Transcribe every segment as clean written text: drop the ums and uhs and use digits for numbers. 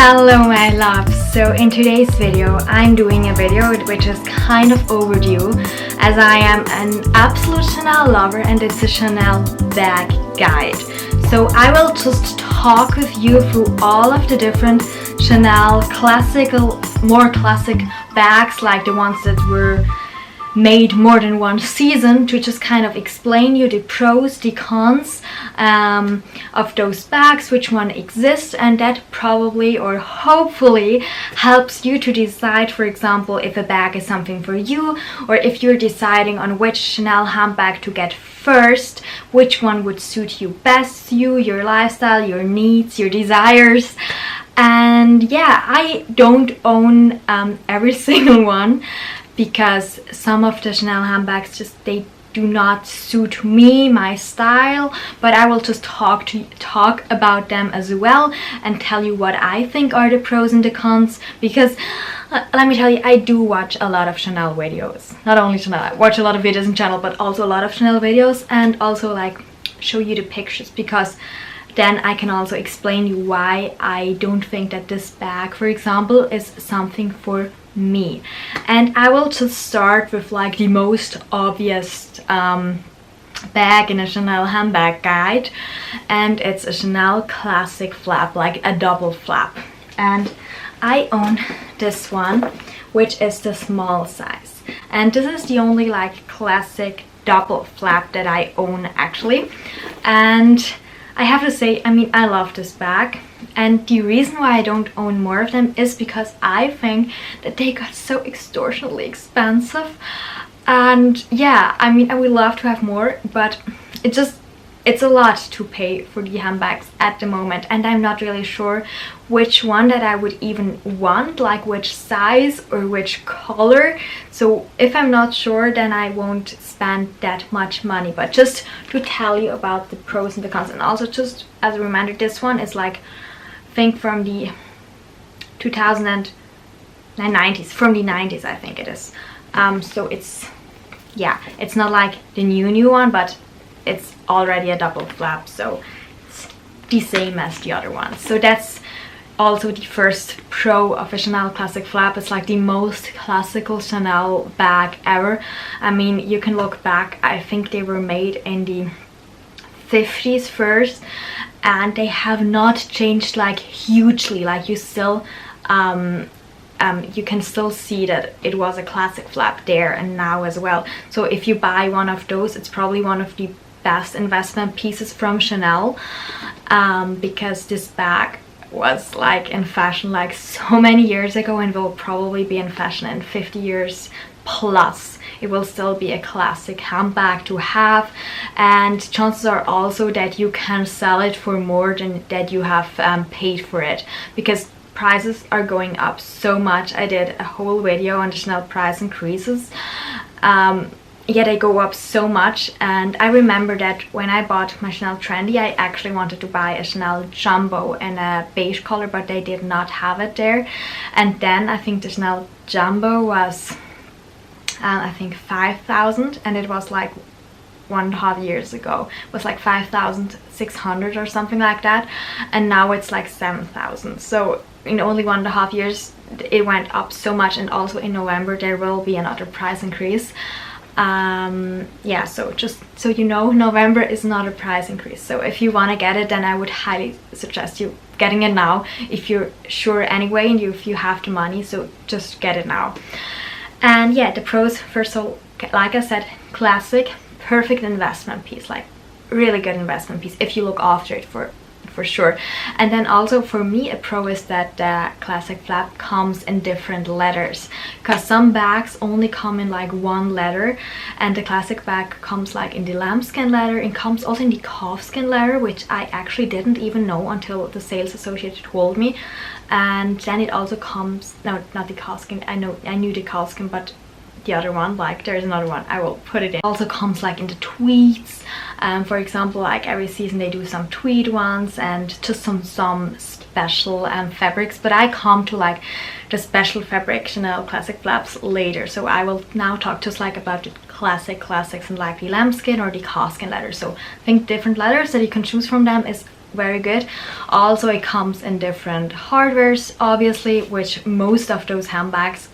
Hello my loves! So in today's video I'm doing a video which is kind of overdue as I am an absolute Chanel lover and it's a Chanel bag guide. So I will just talk with you through all of the different Chanel more classic bags, like the ones that were made more than one season, to just kind of explain you the pros, the cons of those bags, which one exists, and that probably or hopefully helps you to decide, for example, if a bag is something for you, or if you're deciding on which Chanel handbag to get first, which one would suit you best, your lifestyle, your needs, your desires. And yeah, I don't own every single one, because some of the Chanel handbags they do not suit me, my style, but I will just talk about them as well and tell you what I think are the pros and the cons, because let me tell you, I do watch a lot of Chanel videos. Not only Chanel, I watch a lot of videos in channel, but also a lot of Chanel videos, and also like show you the pictures, because then I can also explain you why I don't think that this bag, for example, is something for me. And I will just start with like the most obvious bag in a Chanel handbag guide, and it's a Chanel classic flap, like a double flap. And I own this one, which is the small size, and this is the only like classic double flap that I own actually. And I have to say, I mean, I love this bag, and the reason why I don't own more of them is because I think that they got so extortionately expensive. And yeah, I mean, I would love to have more, but it's a lot to pay for the handbags at the moment, and I'm not really sure which one that I would even want, like which size or which color. So if I'm not sure, then I won't spend that much money. But just to tell you about the pros and the cons, and also just as a reminder, this one is like, I think from the 2090s, from the 90s I think it is. So it's, yeah, it's not like the new one, but it's already a double flap, so it's the same as the other one. So that's also the first pro of a Chanel classic flap. It's like the most classical Chanel bag ever. I mean, you can look back, I think they were made in the 50s first, and they have not changed like hugely. Like you still you can still see that it was a classic flap there and now as well. So if you buy one of those, it's probably one of the best investment pieces from Chanel, because this bag was like in fashion like so many years ago, and will probably be in fashion in 50 years plus. It will still be a classic handbag to have, and chances are also that you can sell it for more than that you have paid for it, because prices are going up so much. I did a whole video on the Chanel price increases. Yeah, they go up so much, and I remember that when I bought my Chanel Trendy, I actually wanted to buy a Chanel Jumbo in a beige color, but they did not have it there. And then I think the Chanel Jumbo was I think 5,000, and it was like 1.5 years ago. It was like 5,600 or something like that, and now it's like 7,000. So in only 1.5 years it went up so much. And also in November there will be another price increase. Yeah, so just so you know, November is not a price increase. So if you want to get it, then I would highly suggest you getting it now, if you're sure anyway, and if you have the money. So just get it now. And yeah, the pros, first of all, like I said, classic, perfect investment piece, like really good investment piece if you look after it for sure. And then also for me, a pro is that the classic flap comes in different leathers, because some bags only come in like one leather, and the classic bag comes like in the lambskin leather. It comes also in the calfskin leather, which I actually didn't even know until the sales associate told me. And then it also comes, no, not the calfskin, I knew the calfskin, but the other one, like there's another one, I will put it in. Also comes like in the tweeds. For example, like every season they do some tweed ones, and just some special fabrics. But I come to like the special fabric Chanel classic flaps later. So I will now talk just like about the classics and like the lambskin or the calfskin leather. So I think different leathers that you can choose from them is very good. Also, it comes in different hardwares, obviously, which most of those handbags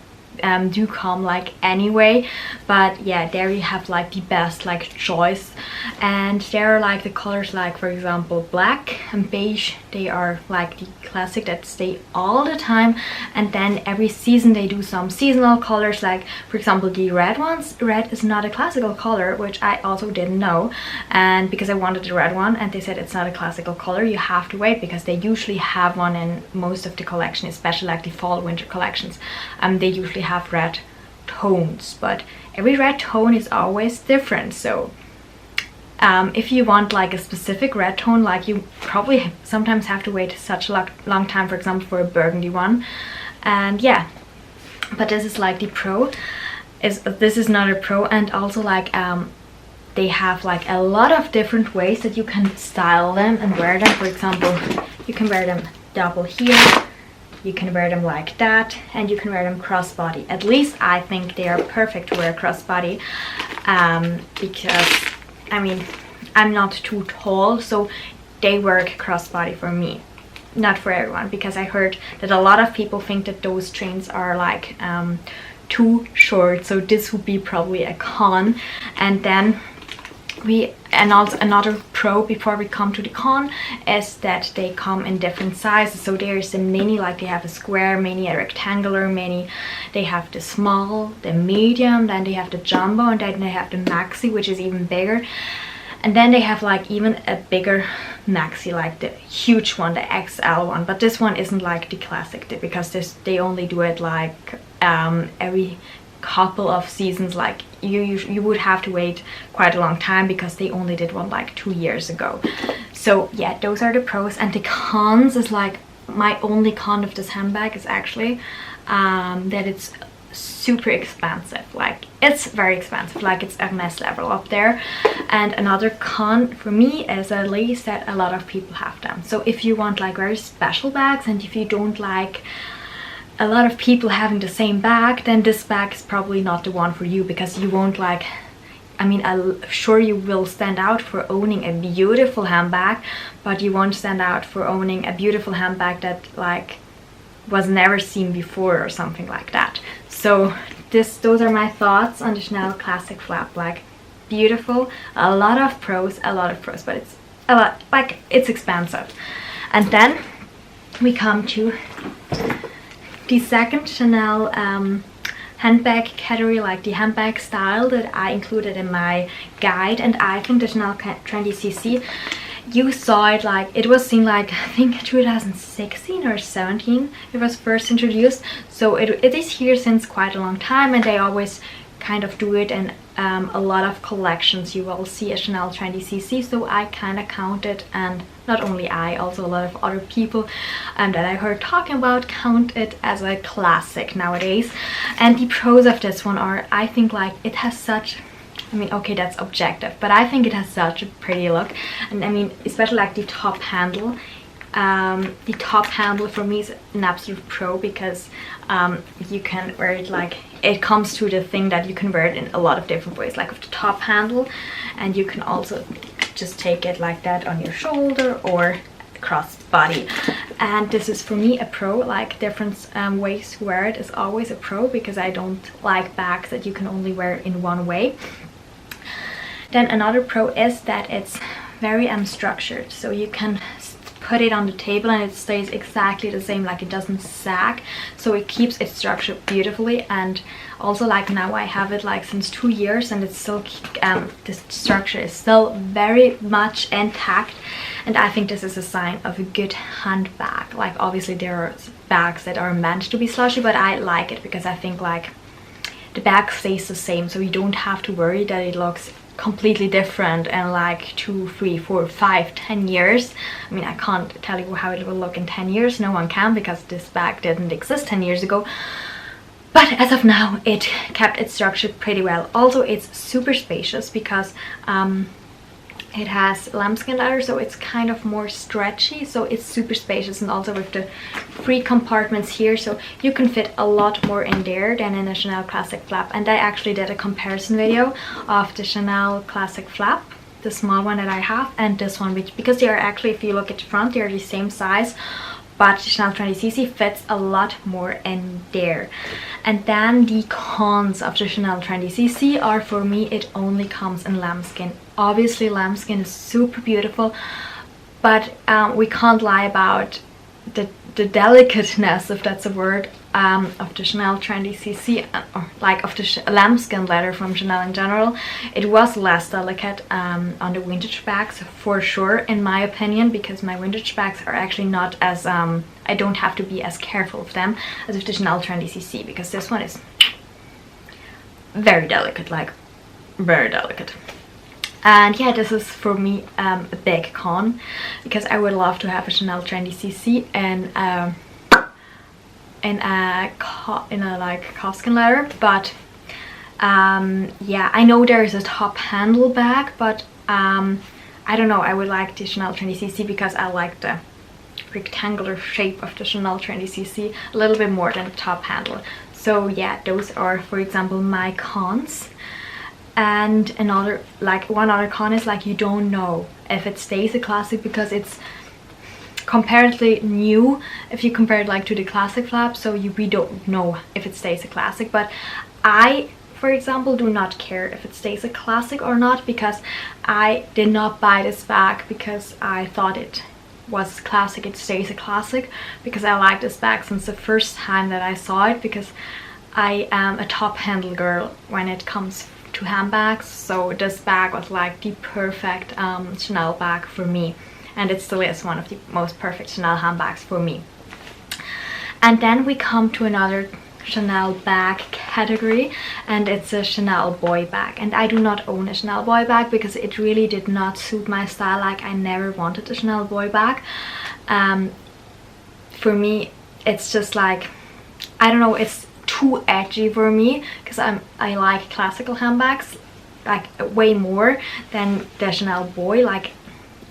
do come like anyway, but yeah, there you have like the best like choice. And there are like the colors, like for example black and beige, they are like the classic that stay all the time. And then every season they do some seasonal colors, like for example the red ones. Red is not a classical color, which I also didn't know, and because I wanted the red one and they said it's not a classical color, you have to wait, because they usually have one in most of the collection, especially like the fall winter collections. They usually have red tones, but every red tone is always different. So if you want like a specific red tone, like you probably sometimes have to wait such a long time, for example for a burgundy one. And yeah, but this is like the Pro. This is not a Pro. And also like they have like a lot of different ways that you can style them and wear them. For example, you can wear them double here, you can wear them like that, and you can wear them crossbody. At least I think they are perfect to wear crossbody, because I mean I'm not too tall, so they work crossbody for me, not for everyone, because I heard that a lot of people think that those trains are like too short. So this would be probably a con. And then and also another Pro before we come to the con is that they come in different sizes. So there's a mini, like they have a square mini, a rectangular mini, they have the small, the medium, then they have the jumbo, and then they have the maxi, which is even bigger. And then they have like even a bigger maxi, like the huge one, the XL one. But this one isn't like the classic, because they only do it like every couple of seasons. Like you would have to wait quite a long time, because they only did one like 2 years ago. So yeah, those are the pros. And the cons is like, my only con of this handbag is actually that it's super expensive. Like it's very expensive, like it's a mess level up there. And another con for me is at least that a lot of people have them. So if you want like very special bags, and if you don't like a lot of people having the same bag, then this bag is probably not the one for you, because you won't like, I mean, I'm sure you will stand out for owning a beautiful handbag, but you won't stand out for owning a beautiful handbag that like was never seen before or something like that. So those are my thoughts on the Chanel Classic Flap. Like beautiful, a lot of pros, but it's a lot, like it's expensive. And then we come to the second Chanel handbag category, like the handbag style that I included in my guide. And I think the Chanel Trendy CC, you saw it like, it was seen like, I think 2016 or 17 it was first introduced. So it is here since quite a long time, and they always kind of do it in a lot of collections. You will see a Chanel Trendy CC, so I kind of counted, and not only I, also a lot of other people that I heard talking about count it as a classic nowadays. And the pros of this one are, I think like it has such, I mean, okay, that's objective, but I think it has such a pretty look. And I mean, especially like the top handle. The top handle for me is an absolute pro, because you can wear it like, it comes to the thing that you can wear it in a lot of different ways, like with the top handle. And you can also just take it like that on your shoulder or cross body. And this is for me a pro. Like different ways to wear it is always a pro, because I don't like bags that you can only wear in one way. Then another pro is that it's very structured, so you can put it on the table and it stays exactly the same, like it doesn't sag, so it keeps its structure beautifully. And also like now I have it like since 2 years, and it's still this structure is still very much intact. And I think this is a sign of a good handbag. Like obviously there are bags that are meant to be slushy, but I like it because I think like the bag stays the same, so you don't have to worry that it looks completely different in like 2, 3, 4, 5, 10 years. I mean, I can't tell you how it will look in 10 years. No one can, because this bag didn't exist 10 years ago. But as of now, it kept its structure pretty well. Also, it's super spacious, because it has lambskin leather, so it's kind of more stretchy, so it's super spacious. And also with the 3 compartments here, so you can fit a lot more in there than in a Chanel Classic Flap. And I actually did a comparison video of the Chanel Classic Flap the small one that I have and this one, which because they are actually, if you look at the front, they are the same size, but the Chanel Trendy CC fits a lot more in there. And then the cons of the Chanel Trendy CC are, for me, it only comes in lambskin. Obviously lambskin is super beautiful, but we can't lie about the delicateness, if that's a word, of the Chanel Trendy CC, or like of the lambskin leather from Chanel in general. It was less delicate on the vintage bags, for sure, in my opinion, because my vintage bags are actually not as, I don't have to be as careful with them as with the Chanel Trendy CC, because this one is very delicate, like very delicate. And yeah, this is for me a big con, because I would love to have a Chanel Trendy CC and in a like calfskin leather, but yeah, I know there is a top handle bag, but I don't know, I would like the Chanel Trendy CC because I like the rectangular shape of the Chanel Trendy CC a little bit more than the top handle. So yeah, those are, for example, my cons. And another, like one other con is like you don't know if it stays a classic, because it's comparatively new if you compare it like to the classic flap, so we don't know if it stays a classic. But I, for example, do not care if it stays a classic or not, because I did not buy this bag because I thought it was classic. It stays a classic because I like this bag since the first time that I saw it, because I am a top handle girl when it comes to handbags, so this bag was like the perfect Chanel bag for me, and it still is one of the most perfect Chanel handbags for me. And then we come to another Chanel bag category, and it's a Chanel boy bag. And I do not own a Chanel boy bag because it really did not suit my style. Like, I never wanted a Chanel boy bag. For me, it's just like, I don't know, it's too edgy for me, because I like classical handbags like way more than the Chanel boy. Like,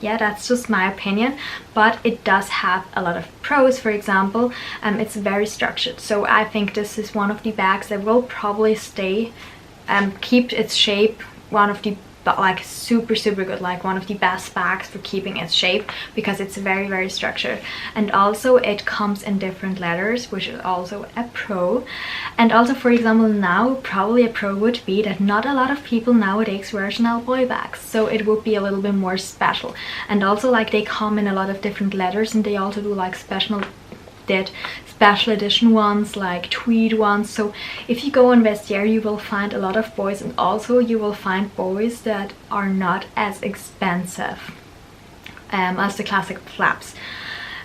yeah, that's just my opinion, but it does have a lot of pros. For example, it's very structured, so I think this is one of the bags that will probably stay, keep its shape, one of the like super good, like one of the best bags for keeping its shape, because it's very structured. And also it comes in different leathers, which is also a pro. And also, for example, now probably a pro would be that not a lot of people nowadays wear Chanel boy bags, so it would be a little bit more special. And also, like, they come in a lot of different leathers, and they also do like special edition ones, like tweed ones. So if you go on Vestiaire, you will find a lot of boys, and also you will find boys that are not as expensive as the classic flaps.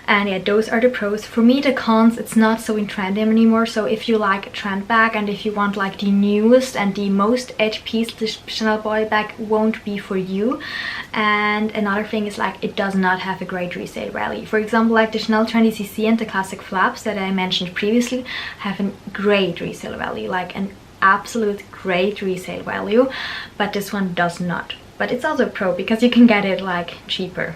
And yeah, those are the pros. For me, the cons, it's not so in trend anymore. So if you like a trend bag and if you want like the newest and the most edge piece, the Chanel boy bag won't be for you. And another thing is, like, it does not have a great resale value. For example, like the Chanel Trendy CC and the classic flaps that I mentioned previously have a great resale value, like an absolute great resale value, but this one does not. But it's also a pro because you can get it like cheaper,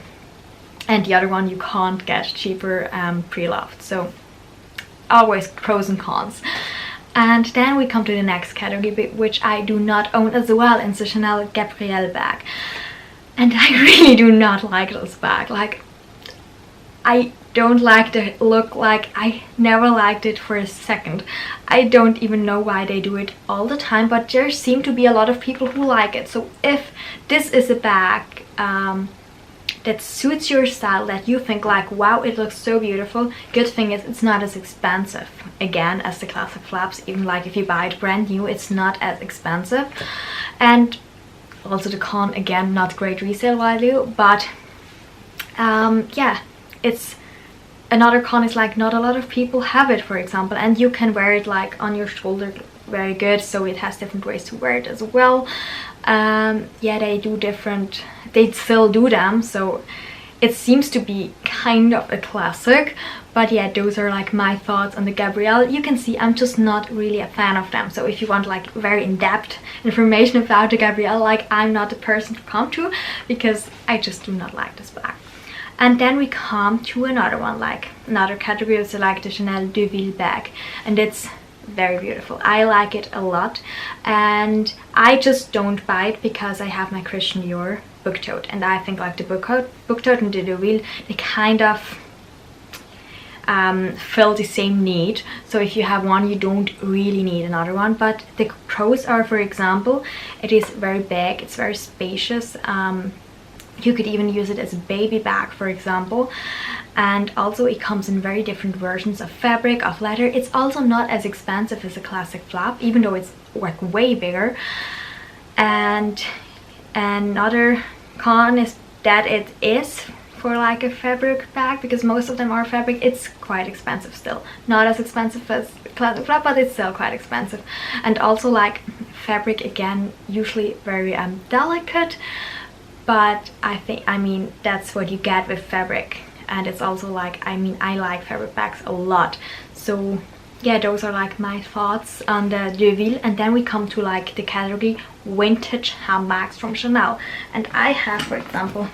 and the other one you can't get cheaper pre-loved. So always pros and cons. And then we come to the next category, which I do not own as well, and it's the Chanel Gabrielle bag. And I really do not like this bag. Like, I don't like the look. Like, I never liked it for a second. I don't even know why they do it all the time, but there seem to be a lot of people who like it. So if this is a bag that suits your style, that you think like, wow, it looks so beautiful, good thing is it's not as expensive, again, as the classic flaps. Even like if you buy it brand new, it's not as expensive. And also the con, again, not great resale value, but yeah, it's another con is like not a lot of people have it, for example, and you can wear it like on your shoulder very good, so it has different ways to wear it as well. Yeah, they still do them, so it seems to be kind of a classic. But yeah, those are like my thoughts on the Gabrielle. You can see I'm just not really a fan of them, so if you want like very in-depth information about the Gabrielle, like, I'm not the person to come to, because I just do not like this bag. And then we come to another one, like another category, is like the Chanel Deauville bag, and it's very beautiful. I like it a lot, and I just don't buy it because I have my Christian Dior book tote, and I think like the book tote and the Deauville, they kind of fill the same need. So if you have one, you don't really need another one. But the pros are, for example, it is very big, it's very spacious. You could even use it as a baby bag, for example. And also it comes in very different versions of fabric, of leather. It's also not as expensive as a classic flap, even though it's like way bigger. And another con is that it is for like a fabric bag, because most of them are fabric. It's quite expensive still. Not as expensive as classic flap, but it's still quite expensive. And also like fabric, again, usually very delicate. But I mean, that's what you get with fabric. And it's also like, I mean, I like fabric bags a lot. So yeah, those are like my thoughts on the Deauville. And then we come to like the category vintage handbags from Chanel. And I have, for example,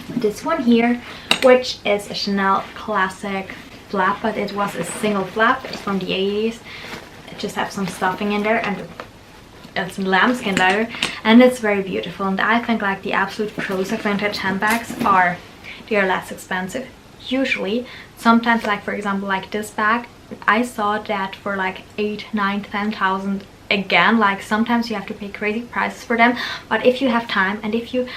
this one here, which is a Chanel classic flap, but it was a single flap. It's from the 80s. It just has some stuffing in there, and it's lambskin leather, and it's very beautiful. And I think like the absolute pros of vintage handbags are they are less expensive usually. Sometimes, like for example, like this bag, I saw that for like 8, 9, 10,000. Again, like sometimes you have to pay crazy prices for them, but if you have time and if you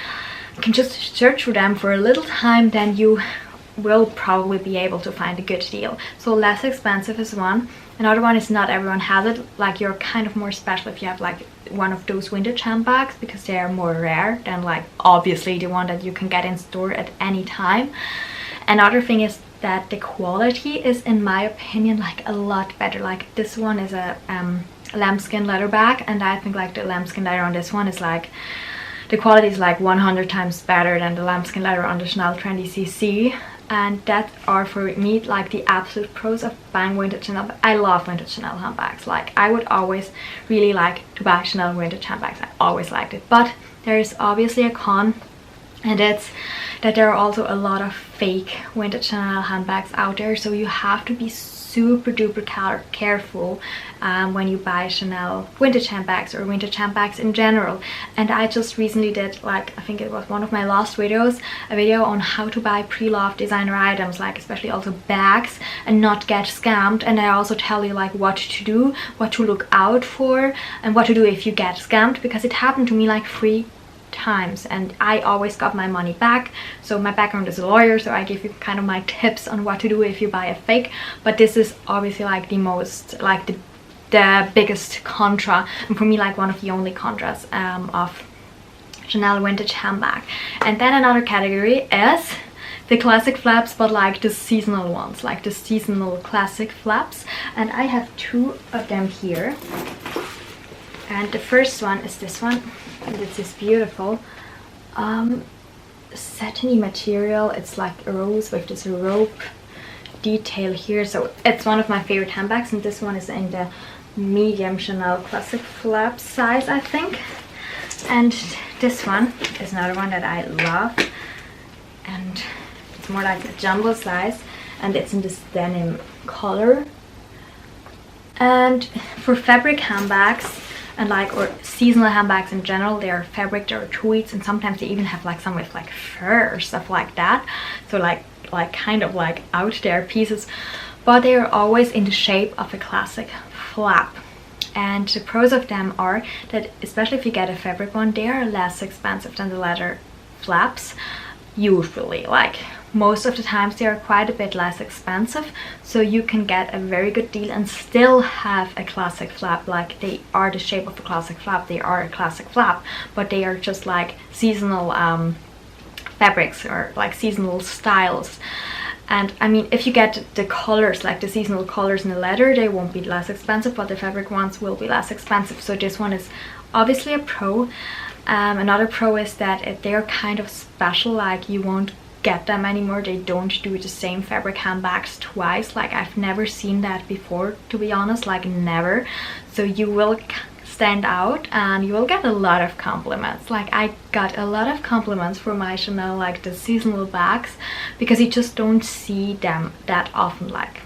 can just search for them for a little time, then you will probably be able to find a good deal. So less expensive is one. Another one is not everyone has it. Like you're kind of more special if you have like one of those vintage handbags, because they are more rare than like obviously the one that you can get in store at any time. Another thing is that the quality is, in my opinion, like a lot better. Like this one is a lambskin leather bag, and I think like the lambskin leather on this one is like, the quality is like 100 times better than the lambskin leather on the Chanel Trendy CC. And that are for me like the absolute pros of buying vintage Chanel. I love vintage Chanel handbags. Like I would always really like to buy Chanel vintage handbags. I always liked it. But there is obviously a con, and it's that there are also a lot of fake vintage Chanel handbags out there. So you have to be super duper careful when you buy Chanel vintage handbags or vintage handbags in general. And I just recently did, like I think it was one of my last videos, a video on how to buy pre-loved designer items, like especially also bags, and not get scammed. And I also tell you like what to do, what to look out for, and what to do if you get scammed, because it happened to me like 3 times and I always got my money back. So my background is a lawyer, so I give you kind of my tips on what to do if you buy a fake. But this is obviously like the most, like the biggest contra, and for me like one of the only contras of Chanel vintage handbag. And then another category is the classic flaps, but like the seasonal ones, like the seasonal classic flaps. And I have 2 of them here. And the first one is this one, and it's this beautiful satiny material. It's like a rose with this rope detail here. So it's one of my favorite handbags, and this one is in the medium Chanel classic flap size, I think. And this one is another one that I love, and it's more like a jumbo size, and it's in this denim color. And for fabric handbags, and like, or seasonal handbags in general, they are fabric, they are tweeds, and sometimes they even have like some with like fur or stuff like that. So like kind of like out there pieces, but they are always in the shape of a classic flap. And the pros of them are that, especially if you get a fabric one, they are less expensive than the leather flaps usually. Like most of the times they are quite a bit less expensive, so you can get a very good deal and still have a classic flap. Like they are the shape of a classic flap, they are a classic flap, but they are just like seasonal fabrics or like seasonal styles. And I mean, if you get the colors, like the seasonal colors in the leather, they won't be less expensive, but the fabric ones will be less expensive. So this one is obviously a pro. Another pro is that they're kind of special, like you won't get them anymore. They don't do the same fabric handbags twice. Like I've never seen that before, to be honest, like never. So you will stand out and you will get a lot of compliments. Like I got a lot of compliments for my Chanel, like the seasonal bags, because you just don't see them that often. Like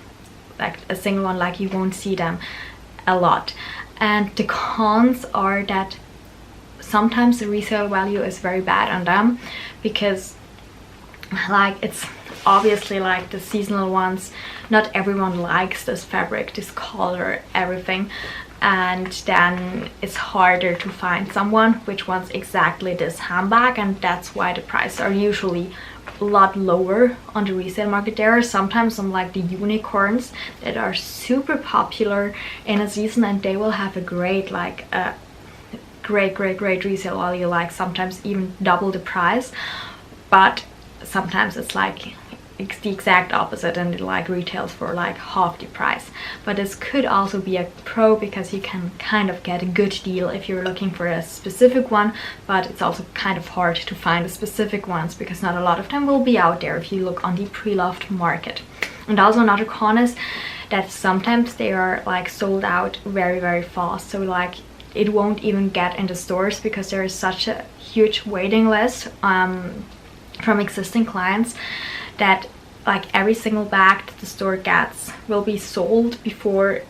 a single one, like you won't see them a lot. And the cons are that sometimes the resale value is very bad on them, because like it's obviously like the seasonal ones, not everyone likes this fabric, this color, everything, and then it's harder to find someone which wants exactly this handbag, and that's why the prices are usually a lot lower on the resale market. There are sometimes some like the unicorns that are super popular in a season, and they will have a great like great resale value, like sometimes even double the price, but sometimes it's like it's the exact opposite and it like retails for like half the price. But this could also be a pro because you can kind of get a good deal if you're looking for a specific one, but it's also kind of hard to find the specific ones because not a lot of them will be out there if you look on the pre-loved market. And also another con is that sometimes they are like sold out very fast, so like it won't even get in the stores because there is such a huge waiting list from existing clients, that like every single bag that the store gets will be sold before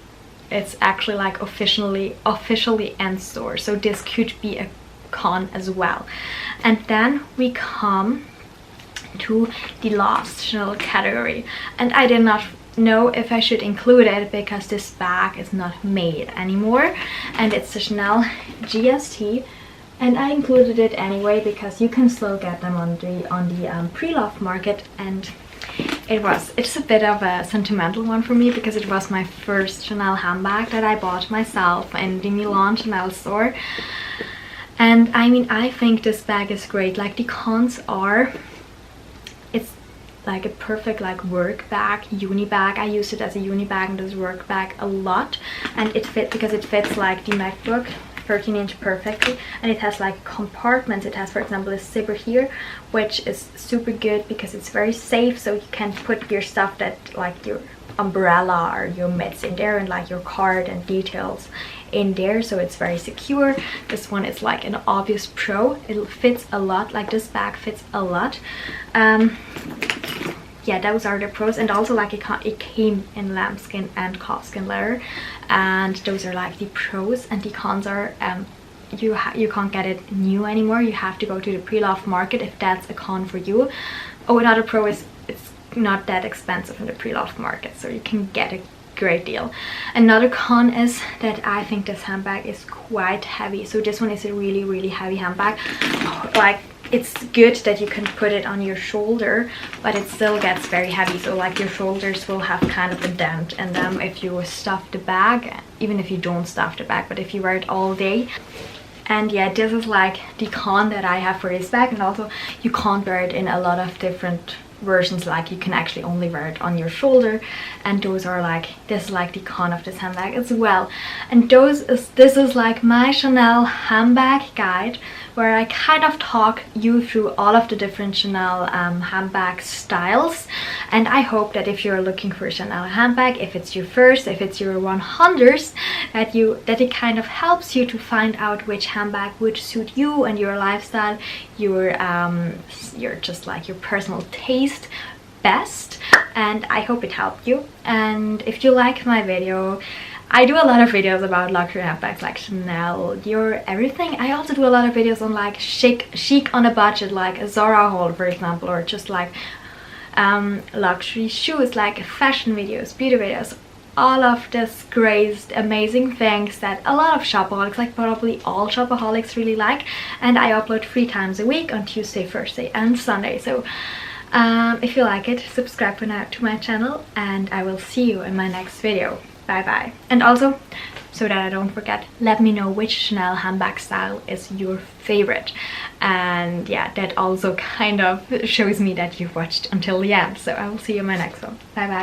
it's actually like officially in store. So this could be a con as well. And then we come to the last Chanel category, and I did not know if I should include it because this bag is not made anymore, and it's the Chanel GST. And I included it anyway because you can still get them on the pre-loved market, and it's a bit of a sentimental one for me because it was my first Chanel handbag that I bought myself in the Milan Chanel store. And I mean, I think this bag is great. Like the cons are, it's like a perfect like work bag, uni bag. I use it as a uni bag and as work bag a lot, and it fits like the MacBook 13-inch perfectly, and it has like compartments. It has, for example, a zipper here, which is super good because it's very safe, so you can put your stuff, that like your umbrella or your mitts in there, and like your card and details in there, so it's very secure. This one is like an obvious pro. It fits a lot, like this bag fits a lot. Yeah, those are the pros. And also like it came in lambskin and calfskin leather, and those are like the pros. And the cons are you can't get it new anymore. You have to go to the pre-loved market if that's a con for you. Oh, another pro is it's not that expensive in the pre-loved market, so you can get a great deal. Another con is that I think this handbag is quite heavy. So this one is a really heavy handbag. Like, it's good that you can put it on your shoulder, but it still gets very heavy, so like your shoulders will have kind of a dent in them if you stuff the bag, even if you don't stuff the bag, but if you wear it all day. And yeah, this is like the con that I have for this bag. And also you can't wear it in a lot of different versions, like you can actually only wear it on your shoulder, and those are like, this is like the con of this handbag as well. And this is like my Chanel handbag guide, where I kind of talk you through all of the different Chanel handbag styles. And I hope that if you're looking for a Chanel handbag, if it's your first, if it's your 100th, that it kind of helps you to find out which handbag would suit you and your lifestyle, your just like your personal taste best. And I hope it helped you. And if you like my video, I do a lot of videos about luxury handbags like Chanel, Dior, everything. I also do a lot of videos on like chic on a budget, like a Zara haul, for example, or just like luxury shoes, like fashion videos, beauty videos, all of this great, amazing things that a lot of shopaholics, like probably all shopaholics, really like. And I upload 3 times a week on Tuesday, Thursday and Sunday. So if you like it, subscribe to my channel, and I will see you in my next video. Bye bye. And also, so that I don't forget, let me know which Chanel handbag style is your favorite. And yeah, that also kind of shows me that you've watched until the end. So I will see you in my next one. Bye bye.